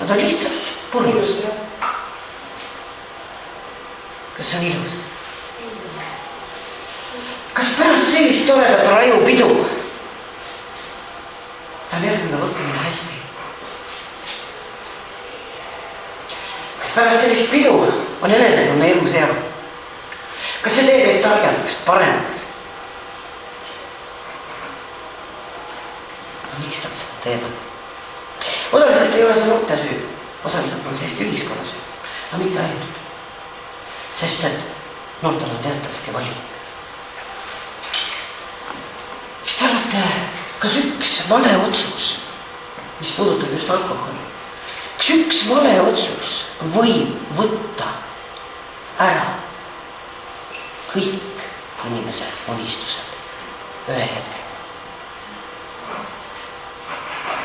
Nad on lihtsalt purjus. Kas see on ilus? Kas pärast sellist toredat rajupidu läheb järgmine õppimine hästi? Kas pärast sellist pidu on enesetunne hirmus hea? Kas see teeb neid targemaks, paremaks? Miks nad seda teevad? Osaliselt ei ole see noorte süü, osaliselt on sellist ühiskonna süü, aga mitte ainult. Sest et noortel on teatavasti valik. Mis te arvate, kas üks vale otsus, mis puudutab just alkoholi, kas üks vale otsus võib võtta ära kõik inimese unistused ühe hetkel?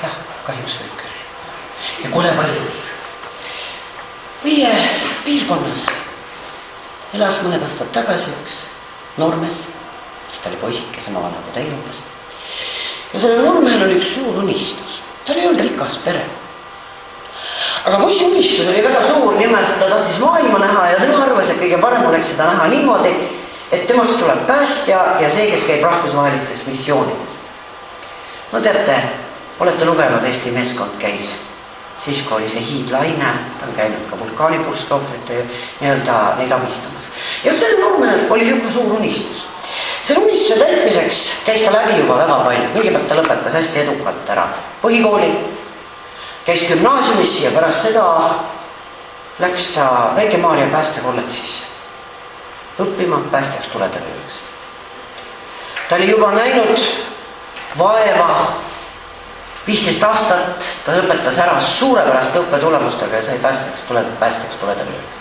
Jah, kahjuks võib küll. Ja kole palju. Meie piirkonnas elas mõned aastad tagasi üks noormees, siis ta oli poisike, sama vana kui teie umbes. Ja selle noormehel oli üks suur unistus. Tal ei olnud rikas pere. Aga poisi unistus oli väga suur, nimelt ta tahtis maailma näha ja tema arvas, et kõige parem oleks seda näha niimoodi, et temast tuleb päästja ja see, kes käib rahvusvahelistes missioonides. No teate, olete lugenud, Eesti meeskond käis siis, kui oli see hiidlaine, ta on käinud ka vulkaanipurskahvrite neid abistamas. Ja selle noormehel oli juba suur unistus. Selle unistuse täitmiseks käis ta läbi juba väga palju. Kõigepealt ta lõpetas hästi edukalt ära põhikooli, käis gümnaasiumisse ja pärast seda läks ta Väike-Maarja päästekolledžisse õppima päästjaks tuletõrjujaks. Ta oli juba näinud vaeva 15 aastat, ta lõpetas ära suurepäraste õppetulemustega ja sai päästjaks tuletõrjujaks.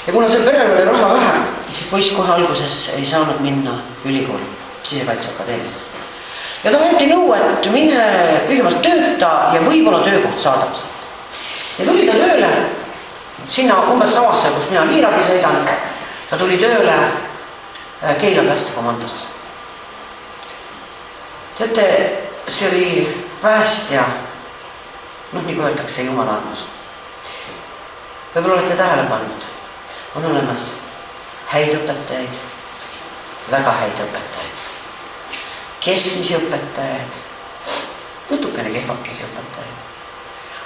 Ja kuna see perel oli raha vähe, siis poiss kohe alguses ei saanud minna ülikooli, Sisekaitseakadeemias. Ja ta võeti nõu, et mine kõigepealt tööta ja võib-olla töökoht saadab sealt. Ja tuli ta tööle sinna umbes samasse, kus mina kiirabi sõidan. Ta tuli tööle Keila päästekomandosse. Teate, see oli päästja, nagu öeldakse, jumala armus. Võib-olla olete tähele pannud, on olemas häid õpetajaid, väga häid õpetajaid, keskmisi õpetajaid, natukene kehvakesi õpetajaid.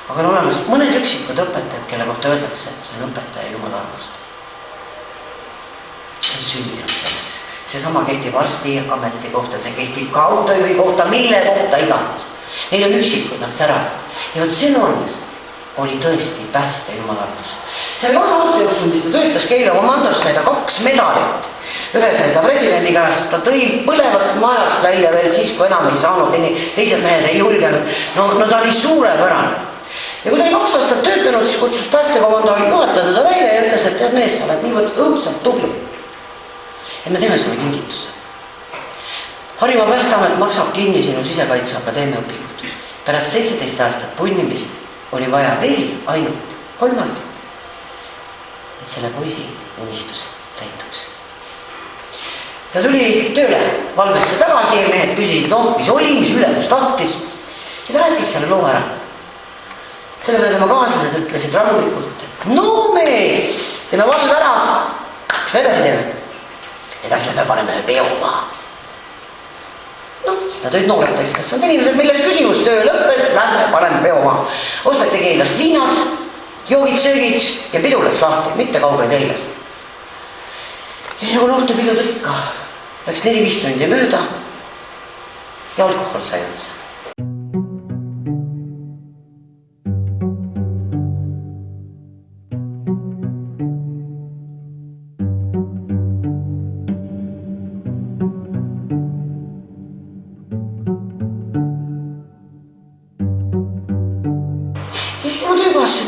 Aga on olemas mõned üksikud õpetajad, kelle kohta öeldakse, et see on õpetaja jumala armust. See on sündinud selleks. Seesama kehtib arsti ameti kohta, see kehtib ka autojuhi kohta, mille kohta iganes. Neil on üksikud, nad säravad. Ja võt see noormes oli tõesti päästja jumala armust. Selle 2 aasta jooksul, mis ta töötas Keila komandos, sai ta 2 medalit. Ühe sai ta presidendi käest, ta tõi põlevast majast välja veel siis, kui enam ei saanud, teised mehed ei julgenud. No ta oli suurepärane. Ja kui ta oli 2 aastat töötanud, siis kutsus päästekomando juhataja teda välja ja ütles, et tead mees, sa oled niivõrd õudselt tubli. Et me teeme sulle kingituse. Harjumaa Päästeamet maksab kinni sinu Sisekaitseakadeemia õpingud. Pärast 17 aastat punnimist oli vaja veel ainult 3 aastat, et selle poisi unistus täituks. Ta tuli tööle valvesse tagasi ja mehed küsisid, mis oli, mis ülemus tahtis. Ja ta rääkis selle loo ära. Selle peale tema kaaslased ütlesid rahulikult, et no mees, teeme valve ära, mis me edasi teeme? Edasi me paneme peomaa. Seda tõid nooreteks, kas on inimesed, milles küsimus töö lõppes, lähme paneme peomaa. Ostati Keilast viinad, joogid, söögid ja pidu läks lahti, mitte kaugel Keilast. Ja nagu noorte pidudel ikka, läks 4-5 tundi mööda ja alkohol sai otsa.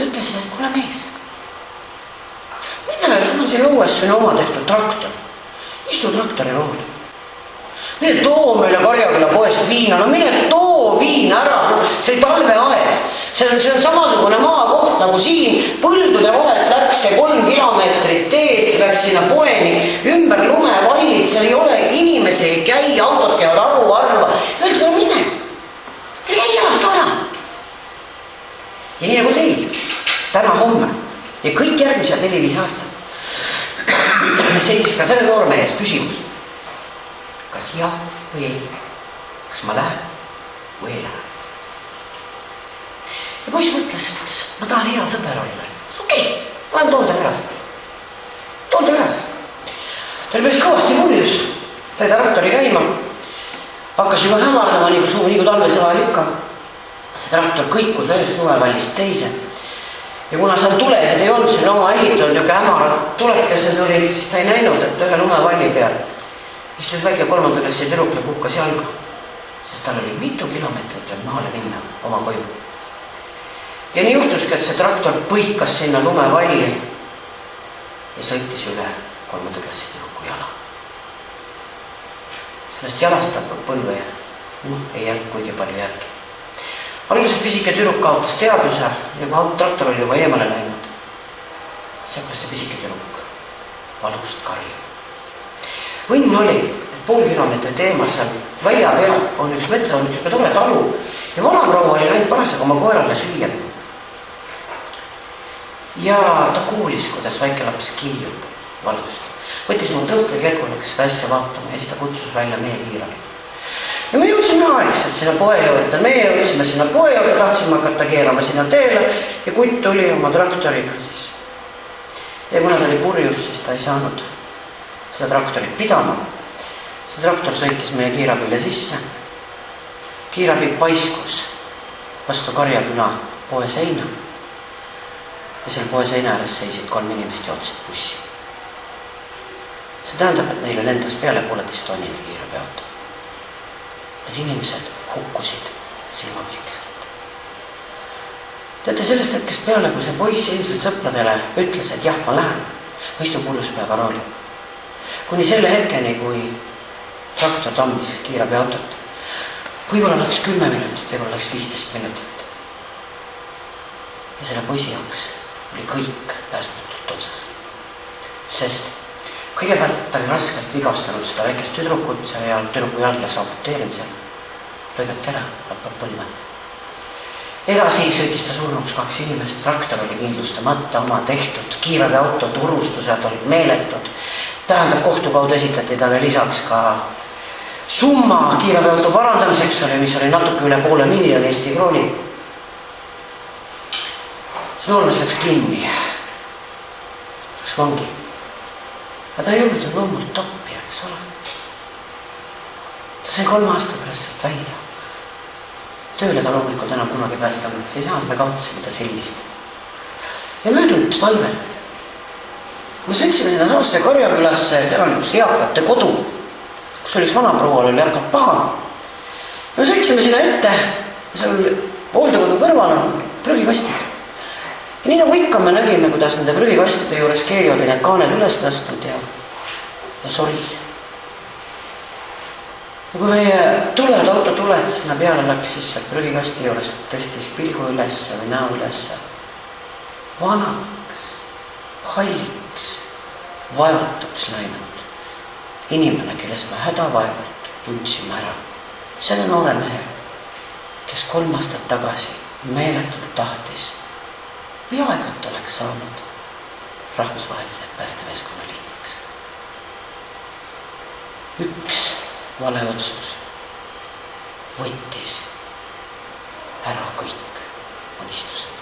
Ütlesid, et kuule mees, mine, sul on siin õues sinu oma tehtud traktor. Istu traktori rooli. Mine too meile Karjaküla poest viina, no mine too viina ära, see oli talveaeg. See on samasugune maakoht nagu siin, põldude vahelt läks see 3 kilomeetrit teed, läks sinna poeni, ümber lumevallid, seal ei ole inimesi, ei käi, autod käivad harva. Öeldi, no mine, läi ära, tore. Ja nii nagu teil, täna, homme ja kõik järgmised 4-5 aastat seisis ka selle noorme ees küsimus, kas jah või ei, kas ma lähen või ei lähe. Ja poiss mõtles, ma tahan hea sõber olla. Okei, ma olen toon talle edasi. Toon talle edasi. Ta oli päris kõvasti murjus, sai traktori käima, hakkas juba hämarnema nii kui talvese vahel ikka. See traktor kõikus ühest lumevallist teise. Ja kuna seal tulesid ei olnud, siin oma ehitatud ja hämarad tulekesed olid, siis ta ei näinud, et ühe lumevalli peal istus väike 3. klassi tüdruk ja puhkas jalga, sest tal oli mitu kilomeetrit veel maale minna oma koju. Ja nii juhtuski, et see traktor põikas sinna lumevalli ja sõitis üle 3. klassi tüdruku jala. Sellest jalast põlve ei jäänud kuigi palju järgi. Alguses pisike tüdruk kaotas teaduse ja traktor oli juba eemale läinud. See hakkas see pisike tüdruk valust karju. Õnn oli, et pool kilomeetrit eemal seal välja peal on üks metsa, on üks tore talu ja vanaproua oli läinud parasjaga oma koerale süüa. Ja ta kuulis, kuidas väike laps kiljub valust. Võttis mu tõukekergu, läks seda asja vaatama ja siis ta kutsus välja meie kiirabi. Ja me jõudsime aegselt sinna poe juurde, meie jõudsime sinna poe juurde, tahtsime hakata keerama sinna teele ja kutt tuli oma traktoriga siis. Ja kuna ta oli purjus, siis ta ei saanud seda traktorit pidama. See traktor sõitis meie kiirabile sisse. Kiirabi paiskus vastu Karjaküla poe seina ja seal poe seina ääres seisid 3 inimest ja otsid bussi. See tähendab, et neile lendas peale 1,5 tonnine kiirabiauto. Need inimesed hukkusid silmapilksalt. Teate, sellest hetkest peale, kui see poiss ilmselt sõpradele ütles, et jah, ma lähen, ma istun pulluspeaga rooli. Kuni selle hetkeni, kui traktor tammis kiirabiautot. Võib-olla läks 10 minutit, võib-olla läks 15 minutit. Ja selle poisi jaoks oli kõik päästmatult otsas. Sest kõigepealt ta oli raskelt vigastanud seda väikest tüdrukut ja tüdruku jalg läks amputeerimisel. Lõigati ära, lappab põlve. Edasi sõitis ta surnuks 2 inimest, traktor oli kindlustamata, oma tehtud, kiirabiauto turustused olid meeletud. Tähendab, kohtu kaudu esitati talle lisaks ka summa kiirabiauto parandamiseks, mis oli natuke üle 500 000 Eesti krooni. See noormes läks kinni, läks vangi. Aga ta ei olnud ju loomult tapja, eks ole. Ta sai 3 aasta pärast sealt välja. Tööle ta loomulikult enam kunagi päästanud, see ei saanud, me kaotasime ta silmist. Ja möödunud talvel me sõitsime sinna samasse Karjakülasse, seal on üks eakate kodu, kus oli üks vanaproua, oli hakkab paha. Me sõitsime sinna ette, seal hooldekodu kõrval on prügikastid. Ja nii nagu ikka me nägime, kuidas nende prügikastide juures keegi oli need kaaned üles tõstnud ja soris. Ja kui meie autotuled sinna peale läks, siis seal prügikasti juures tõstis pilgu ülesse või näo ülesse. Vanaks, halliks, vaevatuks läinud inimene, kelles me hädavaevalt tundsime ära. Selle noore mehe, kes 3 aastat tagasi meeletult tahtis peaaegu, et oleks saanud rahvusvahelise päästemeeskonna liikmeks. Üks vale otsus võttis ära kõik unistused.